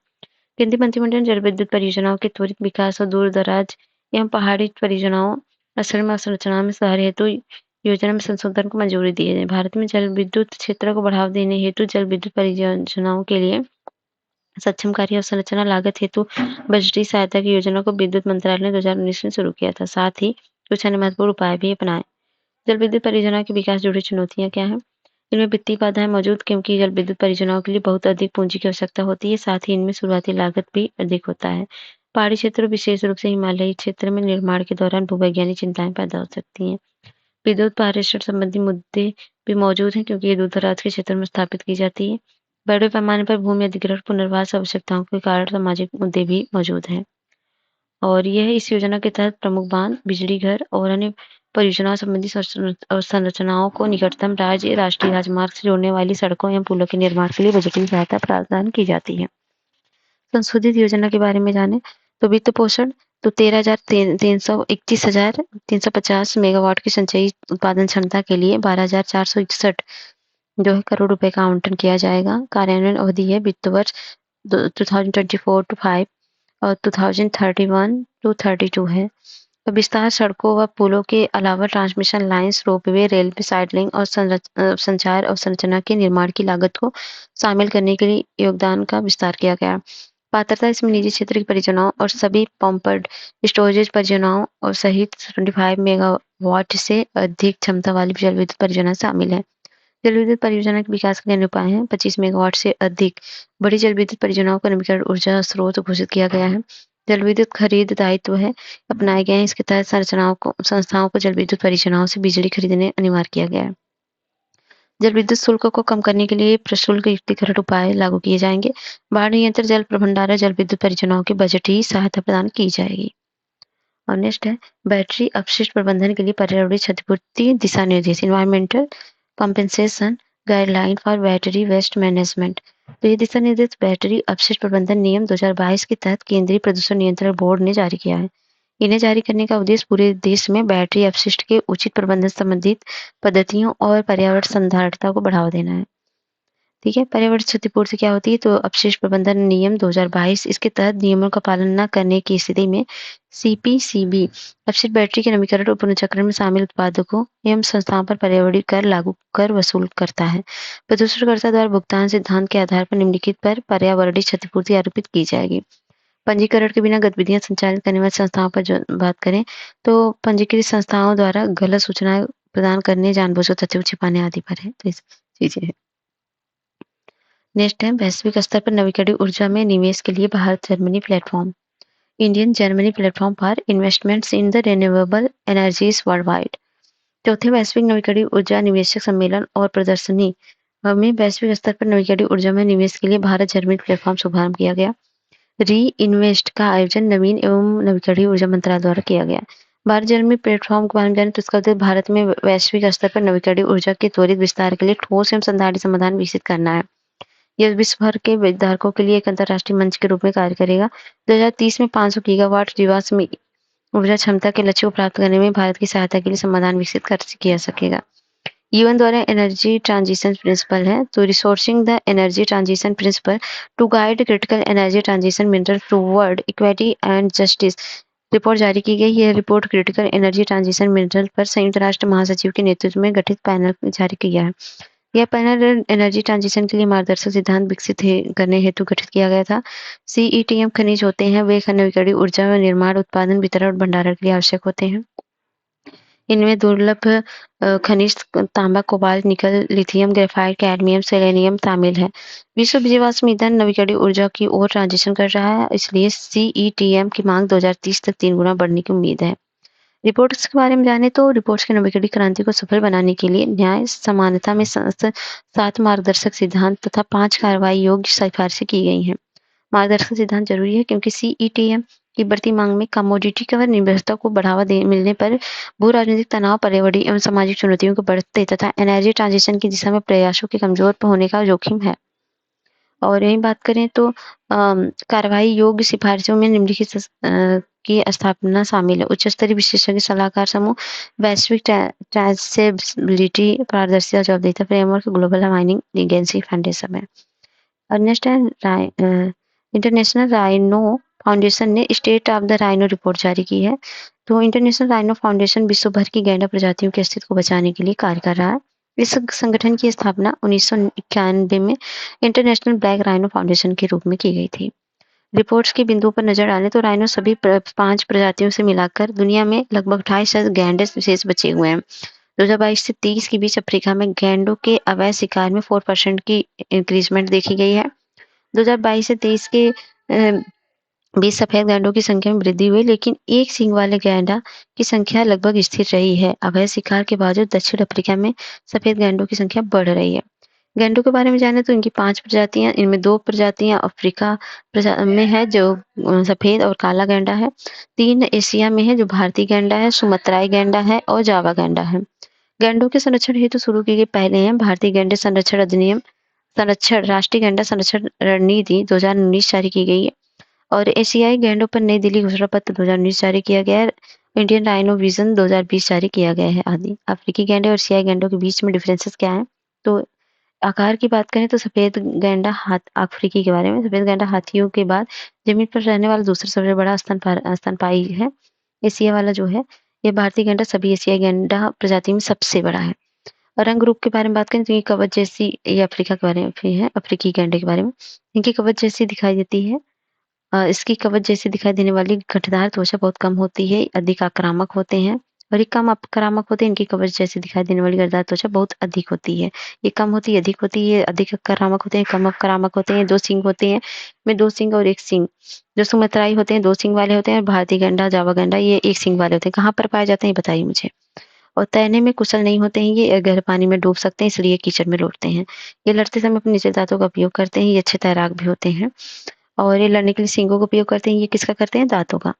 केंद्रीय मंत्रिमंडल ने जल विद्युत परियोजनाओं के त्वरित विकास और दूर दराज एवं पहाड़ी परियोजनाओं असल में अवसंरचना में सुधार हेतु योजना में संशोधन को मंजूरी दी है। भारत में जल विद्युत क्षेत्र को बढ़ावा देने हेतु जल विद्युत परियोजनाओं के लिए सक्षम कार्य अवसंरचना लागत हेतु बजटीय सहायता की योजना को विद्युत मंत्रालय ने 2019 में शुरू किया था। साथ ही कुछ अन्य महत्वपूर्ण उपाय भी अपनाए। जल विद्युत परियोजना के विकास जुड़ी चुनौतियां क्या हैं? इनमें वित्तीय बाधाएं मौजूद, क्योंकि जल विद्युत परियोजनाओं के लिए बहुत अधिक पूंजी की आवश्यकता होती है। साथ ही इनमें शुरुआती लागत भी अधिक होता है। पहाड़ी क्षेत्रों, विशेष रूप से हिमालयी क्षेत्र में निर्माण के दौरान भूवैज्ञानिक चिंताएं पैदा हो सकती हैं। विद्युत पारेषण संबंधी मुद्दे भी मौजूद हैं, क्योंकि ये दूर दराज के क्षेत्र में स्थापित की जाती है। बड़े पैमाने पर भूमि अधिग्रहण, पुनर्वास आवश्यकताओं के कारण सामाजिक मुद्दे भी मौजूद हैं। और यह इस योजना के तहत प्रमुख बांध, बिजली घर और अन्य परियोजनाओं संबंधी संरचनाओं को निकटतम राज्य, राष्ट्रीय राजमार्ग से जोड़ने वाली सड़कों एवं पुलों के निर्माण के लिए बजटीय सहायता प्रदान की जाती है। संशोधित योजना के बारे में जाने तो वित्त पोषण तो 13,350 मेगावाट की संचयी उत्पादन क्षमता के लिए 12,461 जो है करोड़ रुपए का आवंटन किया जाएगा। कार्यान्वयन अवधि है वित्त वर्ष 2024-5 और 2031 टू 32 है। तो विस्तार सड़कों व पुलों के अलावा transmission lines, ropeway, railway side link और संचार अवसंरचना के निर्माण की लागत को शामिल करने के लिए योगदान का विस्तार किया गया। पात्रता इसमें निजी क्षेत्र की परियोजनाओं और सभी पंप्ड स्टोरेज परियोजनाओं और सहित 25 मेगावाट से अधिक क्षमता वाली जल विद्युत परियोजना शामिल है। जल विद्युत परियोजना के विकास के लिए उपाय हैं। 25 मेगावाट से अधिक बड़ी जल विद्युत परियोजनाओं को नवीकरण ऊर्जा स्रोत घोषित किया गया है। जल विद्युत खरीद दायित्व है अपनाए गए हैं। इसके तहत संस्थाओं को जल विद्युत परियोजनाओं से बिजली खरीदने अनिवार्य किया गया है। जल विद्युत शुल्क को कम करने के लिए प्रशुल्क युक्तिकरण उपाय लागू किए जाएंगे। बाढ़ नियंत्रण, जल भंडारण, जल विद्युत परियोजनाओं की बजटीय सहायता प्रदान की जाएगी। और नेक्स्ट है बैटरी अपशिष्ट प्रबंधन के लिए पर्यावरणीय क्षतिपूर्ति दिशा निर्देश, environmental compensation guideline for battery waste management. तो ये दिशा निर्देश बैटरी अपशिष्ट प्रबंधन नियम 2022 के तहत केंद्रीय प्रदूषण नियंत्रण बोर्ड ने जारी किया है। इन्हें जारी करने का उद्देश्य पूरे देश में बैटरी अपशिष्ट के उचित प्रबंधन संबंधित पद्धतियों और पर्यावरण संधारणता को बढ़ावा देना है। ठीक है, पर्यावरण क्षतिपूर्ति क्या होती है? तो अपशिष्ट प्रबंधन नियम 2022 इसके तहत नियमों का पालन न करने की स्थिति में सीपीसीबी अपशिष्ट बैटरी के नवीकरण और पुनर्चक्रण में शामिल उत्पादकों एवं संस्थाओं पर पर्यावरणीय कर लागू कर वसूल करता है। प्रदूषणकर्ता द्वारा भुगतान सिद्धांत के आधार पर निम्नलिखित पर पर्यावरणीय क्षतिपूर्ति आरोपित की जाएगी। पंजीकरण के बिना गतिविधियां संचालित करने वाली संस्थाओं पर जो बात करें तो पंजीकृत संस्थाओं द्वारा गलत सूचनाएं प्रदान करने, जानबूझकर तथ्यों को छिपाने आदि पर है। तो चीजें हैं। नेक्स्ट है वैश्विक स्तर पर नवीकरणीय ऊर्जा में निवेश के लिए Bharat Germany platform. Indian Germany platform for investments in the renewable energies world wide. चौथे वैश्विक नवीकरणीय ऊर्जा निवेशक सम्मेलन और प्रदर्शनी में वैश्विक स्तर पर नवीकरणीय ऊर्जा में निवेश के लिए भारत जर्मनी प्लेटफॉर्म शुभारंभ किया गया। री इन्वेस्ट का आयोजन नवीन एवं नवीकरणीय ऊर्जा मंत्रालय द्वारा किया गया। भारत जर्मनी प्लेटफॉर्म के बारे में जाने तो इसका उद्देश्य भारत में वैश्विक स्तर पर नवीकरणीय ऊर्जा के त्वरित विस्तार के लिए ठोस एवं संधारित समाधान विकसित करना है। यह विश्व भर के हितधारकों के लिए एक अंतर्राष्ट्रीय मंच के रूप में कार्य करेगा। 2030 में 500 गीगावाट जीवाश्म ऊर्जा क्षमता के लक्ष्य को प्राप्त करने में भारत की सहायता के लिए समाधान विकसित कर किया सकेगा। यूएन द्वारा एनर्जी ट्रांजिशन प्रिंसिपल है तो resourcing the energy transition principle to guide critical energy transition mineral toward equity and justice report जारी की गई। यह report critical energy transition mineral पर संयुक्त राष्ट्र महासचिव के नेतृत्व में गठित पैनल जारी किया है। यह पैनल एनर्जी ट्रांजिशन के लिए मार्गदर्शक सिद्धांत विकसित करने हेतु गठित किया गया था। सीईटीएम खनिज होते हैं वे नवीकरणीय ऊर्जा में निर्माण, उत्पादन, वितरण और भंडारण के लिए आवश्यक होते हैं। इनमें दुर्लभ खनिज तांबा, कोबाल्ट, निकल, लिथियम, ग्रेफाइट, कैडमियम, सेलेनियम शामिल है। विश्व जीवाश्म ईंधन नवीकरणीय ऊर्जा की ओर ट्रांजिशन कर रहा है, इसलिए सीईटीएम की मांग 2030 तक 3 गुना बढ़ने की उम्मीद है। रिपोर्ट्स के बारे में जाने तो रिपोर्ट्स की नवीकरणीय क्रांति को सफल बनाने के लिए न्याय समानता में 7 मार्गदर्शक सिद्धांत तथा 5 कार्रवाई योग्य सिफारिशें की गई हैं। मार्गदर्शक सिद्धांत जरूरी है क्योंकि सीईटीएम की बढ़ती मांग में कमोडिटी पर निर्भरता को बढ़ावा मिलने पर भू राजनीतिक तनाव, पर्यावरणीय एवं सामाजिक चुनौतियों के बढ़ते तथा एनर्जी ट्रांजिशन की दिशा में प्रयासों के कमजोर होने का जोखिम है। और यही बात करें तो कार्रवाई योग्य सिफारिशों में निम्नलिखित की स्थापना शामिल है। उच्च स्तरीय विशेषज्ञ सलाहकार समूह, वैश्विक ट्रेसेबिलिटी, पारदर्शिता, जवाबदेहिता framework, global mining agency foundation है। और नेक्स्ट है इंटरनेशनल राइनो फाउंडेशन ने state of the rhino report जारी की है। तो इंटरनेशनल राइनो फाउंडेशन विश्व भर की गैंडा प्रजातियों के अस्तित्व को बचाने के लिए कार्य कर रहा है। इस संगठन की स्थापना 1991 में इंटरनेशनल ब्लैक राइनो फाउंडेशन के रूप में की गई थी। रिपोर्ट्स के बिंदु पर नजर डालें तो राइनो सभी 5 प्रजातियों से मिलाकर दुनिया में लगभग 2.5 गैंडे शेष बचे हुए हैं। 2022 से 30 के बीच अफ्रीका में गैंडों के अवैध शिकार में 4% की इंक्रीजमेंट देखी गई है। 2022 से 23 के बीच सफेद गैंडों की संख्या में वृद्धि हुई, लेकिन एक सींग वाले गैंडा की संख्या लगभग स्थिर रही है। अवैध शिकार के बावजूद दक्षिण अफ्रीका में सफेद गैंडों की संख्या बढ़ रही है। गैंडों के बारे में जाने तो इनकी 5 प्रजातियां, इनमें 2 प्रजातियां अफ्रीका में है जो सफेद और काला गैंडा है। 3 एशिया में है जो भारतीय गैंडा है, सुमत्राई गैंडा है और जावा गैंडा है। गैंडों के संरक्षण हेतु शुरू की गई पहले हैं भारतीय गैंडे संरक्षण अधिनियम राष्ट्रीय गैंडा संरक्षण रणनीति 2019 जारी की गई है। और एशियाई गैंडों पर नई दिल्ली घोषणा पत्र 2019 जारी किया गया है। इंडियन राइनो विजन 2020 जारी किया गया है आदि। अफ्रीकी गैंडे और एशियाई गैंडों के बीच में डिफरेंसेस क्या है? तो आकार की बात करें तो सफेद गैंडा अफ्रीकी के बारे में, सफेद गैंडा हाथियों के बाद जमीन पर रहने वाला दूसरा सबसे बड़ा स्तनपायी है। एशिया वाला जो है ये भारतीय गैंडा सभी एशियाई गैंडा प्रजाति में सबसे बड़ा है। और रंग रूप के बारे में बात करें तो ये कवच जैसी, ये अफ्रीका के बारे में है, अफ्रीकी गैंडे के बारे में। इनकी कवच जैसी दिखाई देती है। इसकी कवच जैसी दिखाई देने वाली घटदार त्वचा बहुत कम होती है, अधिक आक्रामक होते हैं। और ये कम आक्रामक होते हैं, इनकी कवच जैसी दिखाई देने वाली घटदार त्वचा बहुत अधिक होती है। ये कम होती है, अधिक होती है, अधिक आक्रामक होते हैं, कम आक्रामक होते हैं। 2 सींग होते हैं, में 2 सींग और 1 सींग। जो सुमत्राई होते हैं 2 सींग वाले होते हैं, और भारतीय गैंडा, जावा गैंडा ये 1 सींग वाले होते हैं। कहाँ पर पाए जाते हैं ये बताइए मुझे। और तैरने में कुशल नहीं होते हैं, ये गहरे पानी में डूब सकते हैं, इसलिए कीचड़ में लौटते हैं। ये लड़ते समय अपने निचले दांतों का उपयोग करते हैं, ये अच्छे तैराक भी होते हैं। और ये लड़ने के लिए सींगों का उपयोग करते हैं, ये किसका करते हैं? दांतों का।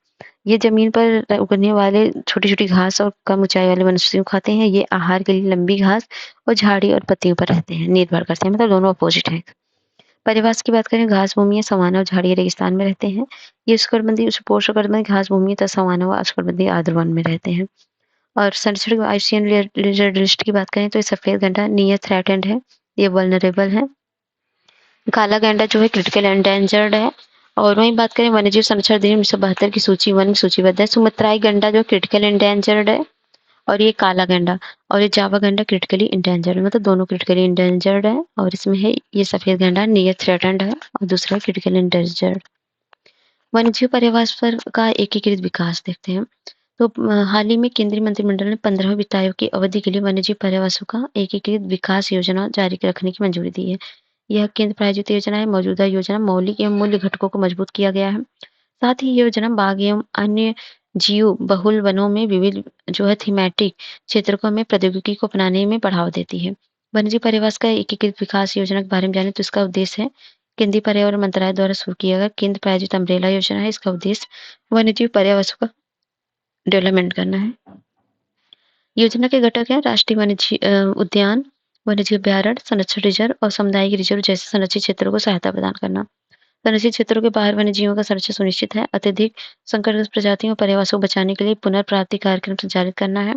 ये जमीन पर उगने वाले छोटी-छोटी घास और कम ऊंचाई वाले वनस्पतियों को खाते हैं। ये आहार के लिए लंबी घास और झाड़ी और पत्तियों पर रहते हैं, निर्भर करते हैं, मतलब दोनों अपोजिट हैं। परिवास की बात करें, घास भूमि, सवाना और झाड़ियाँ रेगिस्तान में रहते हैं। ये उष्णकटिबंधीय, उपोष्णकटिबंधीय घास भूमि तथा सवाना व उष्णकटिबंधीय आर्द्र वन में रहते हैं। और संरक्षण आईयूसीएन रेड लिस्ट की बात करें तो ये सफेद गैंडा नियर थ्रेटेंड है, ये वल्नरेबल है। काला गैंडा जो है क्रिटिकल एंडेंजर्ड है। और वहीं बात करें वन्यजीव संरक्षण अधिनियम 1972 की सूची 1 में सूचीबद्ध है। सुमत्राई गैंडा जो क्रिटिकल एंडेंजर्ड है और ये काला गैंडा, और ये जावा गैंडा क्रिटिकली इंडेंजर्ड है, मतलब दोनों क्रिटिकली इंडेंजर्ड है। और इसमें है ये सफेद गैंडा नियर थ्रेटेंड है और दूसरा है क्रिटिकली इंडेंजर्ड। वन्यजीव पर्यावरण पर का एकीकृत विकास देखते हैं। तो हाल ही में केंद्रीय मंत्रिमंडल ने 15वें वित्त आयोग की अवधि के लिए वन्यजीव पर्यावरण का एकीकृत विकास योजना जारी रखने की मंजूरी दी है। यह केंद्र प्रायोजित योजना है। मौजूदा योजना मौलिक एवं मूल्य घटकों को मजबूत किया गया है। साथ ही योजना बाघ एवं अन्य जीव बहुल वनों में विविध जो है थीमेटिक क्षेत्रों में प्रौद्योगिकी को अपनाने में बढ़ावा देती है। वन्यजीव पर्यावरण का एकीकृत विकास योजना के बारे में जाने तो इसका उद्देश्य है केंद्रीय पर्यावरण मंत्रालय द्वारा शुरू किया गया केंद्र प्रायोजित अम्ब्रेला योजना है। इसका उद्देश्य वन्यजीव पर्यावरण का डेवलपमेंट करना है। योजना के घटक हैं राष्ट्रीय वन्यजीव उद्यान, वन्यजीव अभ्यारण्य, संरक्षण रिजर्व और सामुदायिक रिजर्व जैसे संरक्षित क्षेत्रों को सहायता प्रदान करना। संरक्षित क्षेत्रों के बाहर वन्यजीवों का संरक्षण सुनिश्चित है। अत्यधिक संकटग्रस्त प्रजातियों और पर्यावासों को बचाने के लिए पुनर्प्राप्ति कार्यक्रम संचालित करना है।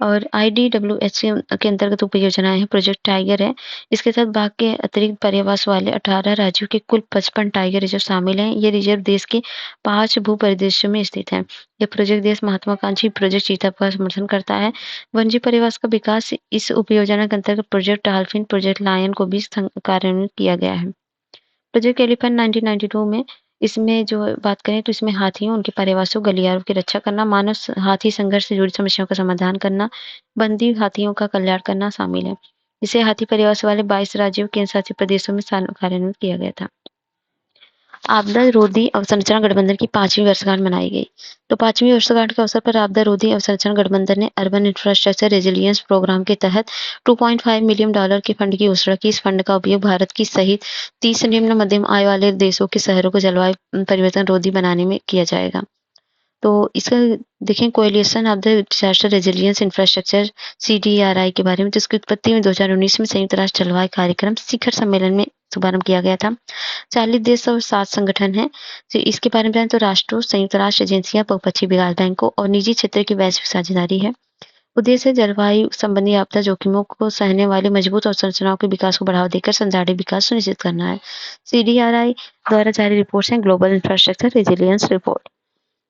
और आईडीडब्ल्यूएच के अंतर्गत उपयोजनाएं हैं। प्रोजेक्ट टाइगर है। इसके तहत बाघ के अतिरिक्त पर्यावास वाले 18 राज्यों के कुल 55 टाइगर रिजर्व शामिल हैं। ये रिजर्व देश के 5 भू परिदृश्यों में स्थित है। यह प्रोजेक्ट देश महत्वाकांक्षी प्रोजेक्ट चीता का समर्थन करता है। वन्यजीव परिवास का विकास इस उपयोजना के अंतर्गत प्रोजेक्ट डॉल्फिन, प्रोजेक्ट लायन को भी कार्यान्वित किया गया है। प्रोजेक्ट एलिफेंट 1992 में इसमें जो बात करें तो इसमें हाथियों, उनके परिवासों, गलियारों की रक्षा करना, मानव हाथी संघर्ष से जुड़ी समस्याओं का समाधान करना, बंदी हाथियों का कल्याण करना शामिल है। इसे हाथी परिवास वाले 22 राज्यों केंद्र शासित प्रदेशों में कार्यान्वित किया गया था। आपदा रोधी अवसंरचना गठबंधन की 5वीं वर्षगांठ मनाई गई। तो 5वीं वर्षगांठ के अवसर पर आपदा रोधी अवसंरचना गठबंधन ने अर्बन इंफ्रास्ट्रक्चर रेजिलियंस प्रोग्राम के तहत $2.5 मिलियन के फंड की घोषणा की। इस फंड का उपयोग भारत की सहित 30 निम्न मध्यम आय वाले देशों के शहरों को जलवायु परिवर्तन रोधी बनाने में किया जाएगा। तो इसका देखें coalition of the disaster resilience infrastructure CDRI के बारे में, जिसकी उत्पत्ति में 2019 में संयुक्त राष्ट्र जलवायु कार्यक्रम शिखर सम्मेलन में शुभारंभ किया गया था। 40 देश और 7 संगठन हैं। तो इसके बारे में जानें तो राष्ट्रों, संयुक्त राष्ट्र एजेंसियां, बहुपक्षीय विकास बैंकों और निजी क्षेत्र की वैश्विक साझेदारी है। उद्देश्य जलवायु संबंधी आपदा जोखिमों को सहने वाली मजबूत और संरचनाओं के विकास को बढ़ावा देकर संजातीय विकास सुनिश्चित करना है। CDRI द्वारा जारी रिपोर्ट्स हैं ग्लोबल इंफ्रास्ट्रक्चर रेजिलियंस रिपोर्ट।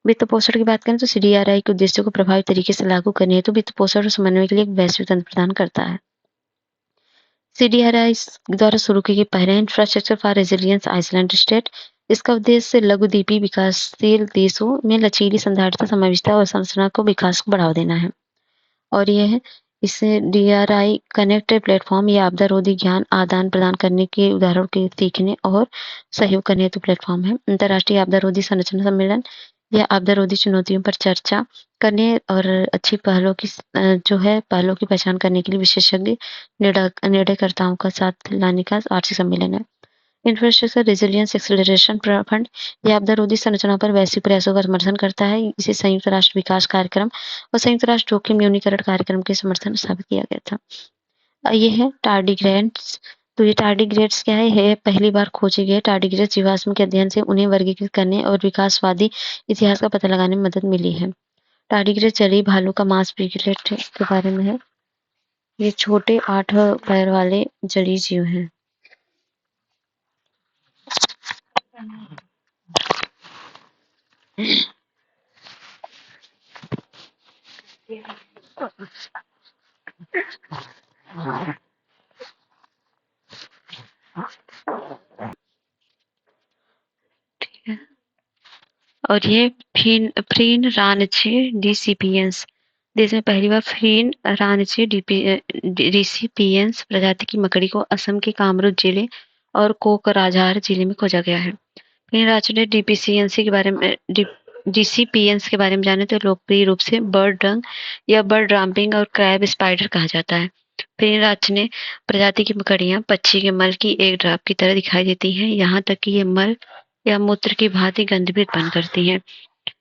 वित्त पोषण की बात करें तो CDRI के उद्देश्यों को प्रभावी तरीके से लागू करने हेतु वित्त पोषण और समन्वय के लिए एक वैश्विक तंत्र प्रदान करता है। CDRI द्वारा शुरू की गई पहले infrastructure for resilience island state. इसका उद्देश्य लघुद्वीपीय विकासशील देशों में लचीली संधारिता, समावेशिता और संरचना को विकास को बढ़ावा देना है। और यह है इससे DRI कनेक्ट प्लेटफॉर्म या आपदा रोधी ज्ञान आदान प्रदान करने के उदाहरण के सीखने और सहयोग करने हेतु प्लेटफॉर्म है। अंतर्राष्ट्रीय आपदा रोधी संरचना सम्मेलन या आपदा रोधी चुनौतियों पर चर्चा करने और अच्छी पहलों की जो है पहलों की पहचान करने के लिए विशेषज्ञ निर्णयकर्ताओं का साथ लाने का आर्थिक सम्मेलन है। इंफ्रास्ट्रक्चर रेजिलियंस एक्सेलरेशन फंड यह आपदा रोधी संरचना पर वैश्विक प्रयासों का समर्थन करता है। इसे संयुक्त राष्ट्र विकास कार्यक्रम और संयुक्त राष्ट्र जोखिम न्यूनीकरण कार्यक्रम के समर्थन स्थापित किया गया था। ये है टार्डिग्रेड्स। तो ये टार्डिग्रेड्स क्या है? यह पहली बार खोजे गए टार्डिग्रेड्स जीवाश्म के अध्ययन से उन्हें वर्गीकृत करने और विकासवादी इतिहास का पता लगाने में मदद मिली है। टार्डिग्रेड जलीय भालू का मांस पिगलेट के बारे में है। ये छोटे 8 पैर वाले जलीय जीव हैं। और ये फ्रीन रानचे डिसिपियंस देश में पहली बार फ्रीन रानचे डिसिपियंस प्रजाति की मकड़ी को असम के कामरूप जिले और कोकराझार जिले में खोजा गया है। फ्रीन रानचे डिसिपियंस के बारे में जाने तो लोकप्रिय रूप से बर्ड डंग या बर्ड रैम्पिंग और क्रैब स्पाइडर कहा जाता है। फ्रीन रानचे प्रजाति की मकड़ियां पक्षी के मल की एक ड्रॉप की तरह दिखाई देती हैं, यहाँ तक कि ये मल या मूत्र की भांति गंध भी उत्पन्न करती हैं।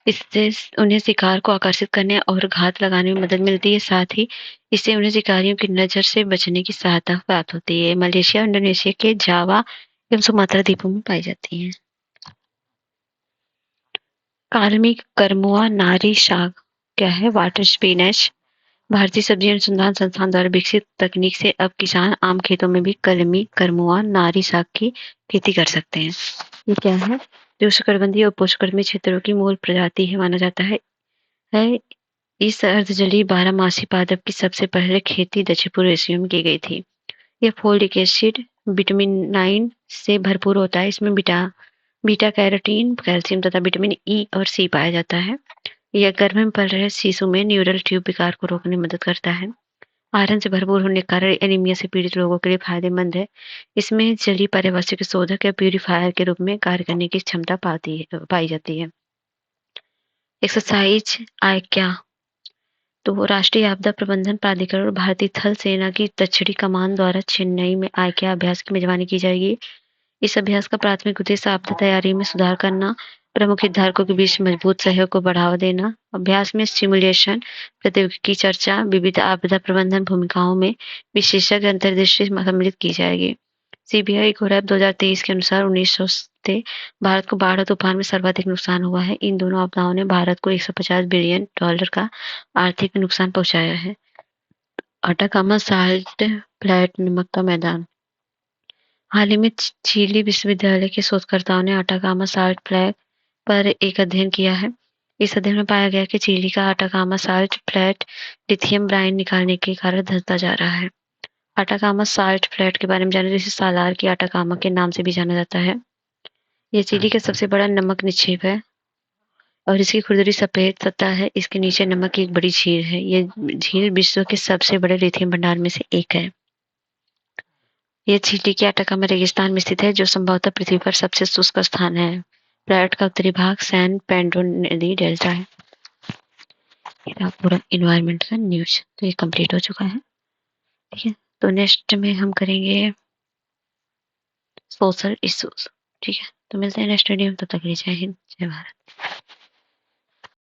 इससे उन्हें शिकार को आकर्षित करने और घात लगाने में मदद मिलती है। साथ ही इससे उन्हें शिकारियों की नजर से बचने की सहायता प्राप्त होती है। मलेशिया और इंडोनेशिया के जावा एवं सुमात्रा द्वीपों में पाई जाती हैं। कार्मिक करमुआ नारी शाक क्या है? Water spinach. भारतीय सब्जी अनुसंधान संस्थान द्वारा विकसित तकनीक से अब किसान आम खेतों में भी कलमी करमुआ नारी शाक की खेती कर सकते हैं। ये क्या है? जो उष्णकटिबंधीय और उपोष्णकटिबंधीय क्षेत्रों की मूल प्रजाति है माना जाता है। इस अर्धजलीय बारहमासी पादप की सबसे पहले खेती दक्षिण पूर्व एशिया में की गई थी। यह फोलिक एसिड विटामिन 9 से भरपूर होता है। इसमें बीटा कैरोटीन, कैल्शियम तथा विटामिन ई और सी पाया जाता है। यह गर्भ में पल रहे शिशु में न्यूरल ट्यूब विकार को रोकने में मदद करता है। आयरन से भरपूर होने के कारण एनीमिया से पीड़ित लोगों के लिए फायदेमंद है। इसमें जलीय पर्यावरण के शोधक या प्यूरिफायर के रूप में कार्य करने की क्षमता पाई जाती है। एक्सरसाइज आय क्या? तो राष्ट्रीय आपदा प्रबंधन प्राधिकरण और भारतीय थल सेना की दक्षिणी कमान द्वारा चेन्नई में आइकिया अभ्यास की मेजबानी की जाएगी। इस अभ्यास का प्राथमिक उद्देश्य आपदा तैयारी में सुधार करना, प्रमुख हितधारकों के बीच मजबूत सहयोग को बढ़ावा देना। अभ्यास में सिमुलेशन, प्रौद्योगिकी की चर्चा, विविध आपदा प्रबंधन भूमिकाओं में विशेषज्ञ अंतर्दृष्टि सम्मिलित की जाएगी। सीबीआई घोराएप 2023 के अनुसार 1900 से भारत को बाढ़ और तूफान में सर्वाधिक नुकसान हुआ है। इन दोनों आपदाओं ने भारत को $150 बिलियन का आर्थिक नुकसान पहुंचाया है। अटाकामा साल्ट फ्लैट नमक का मैदान। हाल ही में चिली विश्वविद्यालय के शोधकर्ताओं ने अटाकामा साल्ट फ्लैट पर एक अध्ययन किया है। इस अध्ययन में पाया गया कि चिली का Atacama salt flat lithium brine निकालने के कारण धंसता जा रहा है। अटाकामा साल्ट फ्लैट के बारे में जाने, जिसे सालार की अटाकामा के नाम से भी जाना जाता है। यह चिली का सबसे बड़ा नमक निक्षेप है और इसकी खुरदरी सफेद सतह है। इसके नीचे नमक की एक बड़ी झील है। यह झील विश्व के सबसे बड़े लिथियम भंडार में से एक है। यह चिली के अटाकामा रेगिस्तान में स्थित है, जो संभवतः पृथ्वी पर सबसे शुष्क स्थान है। फ्लैट का उत्तरी भाग सैन पेड्रो नदी डेल्टा है। ये रहा पूरा इन्वायरमेंट का न्यूज। तो ये कंप्लीट हो चुका है। ठीक है, तो नेक्स्ट में हम करेंगे सोशल इश्यूज। ठीक है, तो मिलते हैं नेक्स्ट वीडियो में। तब तक के लिए जय हिंद, जय भारत।